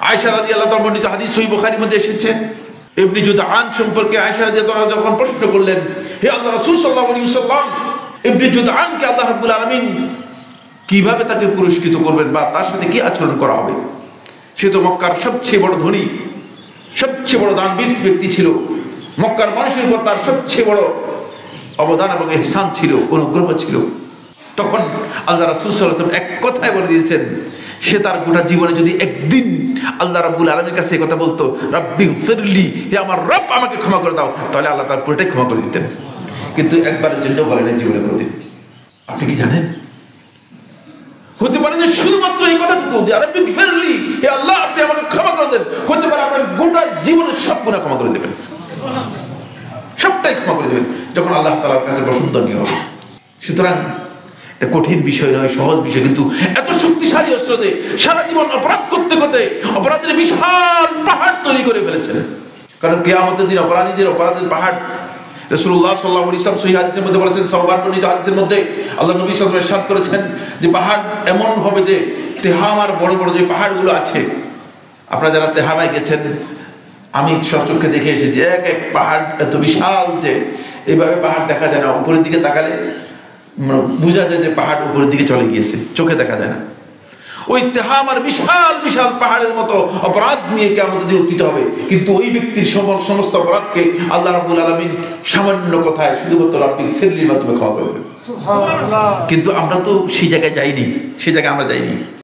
আয়েশা রাদিয়াল্লাহু তাআলা বর্ণিত হাদিস সহিহ বুখারীর মধ্যে এসেছে, ইবনে জুদআন সম্পর্কে আয়েশা রাদিয়াল্লাহু তাআলা যখন প্রশ্ন করলেন, হে আল্লাহর রাসূল সাল্লাল্লাহু আলাইহি ওয়াসাল্লাম, ইবনে জুদআনকে আল্লাহ রাব্বুল আলামিন কিভাবে তাকে পুরস্কৃত করবেন বা তার সাথে কি আচরণ করা হবে? সে তো মক্কার সবচেয়ে বড় ধনী, সবচেয়ে বড় দানবীর ব্যক্তি ছিল, মক্কার মানুষের উপর তার সবচেয়ে বড় অবদান এবং ইহসান ছিল, অনুগ্রহ ছিল। তখন আল্লাহ রাসূল সাল্লাল্লাহু আলাইহি ওয়াসাল্লাম এক কথায় বলে দিয়েছেন, সে তার গোটা জীবনে যদি একদিন আল্লাহ রাব্বুল আলামিনের কাছে এই কথা বলতো, রাব্বিগফিরলি, হে আমার রব আমাকে ক্ষমা করে দাও, তাহলে আল্লাহ তার পুরোটাই ক্ষমা করে দিতেন। কিন্তু একবারের জন্য বলেন জীবনে কোনোদিন। আপনি কি জানেন? হতে পারে যে শুধুমাত্র এই কথাটুকু, রাব্বিগফিরলি, হে আল্লাহ আপনি আমাকে ক্ষমা করে দেন, হতে পারে আপনার গোটা জীবনের সব গুনাহ ক্ষমা করে দেবেন, সবটাই ক্ষমা করে দেবেন, যখন আল্লাহ তাআলার কাছে পছন্দনীয় হবে। সুতরাং এটা কঠিন বিষয় নয়, সহজ বিষয়, কিন্তু এত শক্তিশালী অস্ত্র দিয়ে সারা জীবন অপরাধ করতে করতে অপরাধের বিশাল পাহাড় তৈরি করে ফেলেছেন। কারণ কিয়ামতের দিন অপরাধীদের অপরাধের পাহাড়, রাসূলুল্লাহ সাল্লাল্লাহু আলাইহি ওয়াসাল্লাম সহিহ হাদিসের মধ্যে বলেছেন, সাওবান বর্ণিত হাদিসের মধ্যে আল্লাহ নবী সাল্লাল্লাহু আলাইহি ওয়াসাল্লাম ইরশাদ করেছেন যে পাহাড় এমন হবে যে তেহামার বড় বড় যে পাহাড়গুলো আছে, আপনারা যারা তেহামায় গেছেন, আমি সচক্ষে দেখে এসেছি, এক এক পাহাড় এত বিশাল যে এইভাবে পাহাড় দেখা যায় না, উপরের দিকে তাকালে বোঝা যায় যে পাহাড় উপরের দিকে চলে গিয়েছে, চোখে দেখা যায় না। ওই তেহামার বিশাল বিশাল পাহাড়ের মতো অপরাধ নিয়ে কিয়ামতের দিন উত্থিত হবে, কিন্তু ওই ব্যক্তির সমস্ত অপরাধকে আল্লাহ রাব্বুল আলামিন সামান্য কথায় শুধুমাত্র রাব্বিগফিরলির মাধ্যমে ক্ষমা করবেন। সুবহানাল্লাহ। কিন্তু আমরা তো সেই জায়গায় যাইনি, সেই জায়গায় আমরা যাইনি।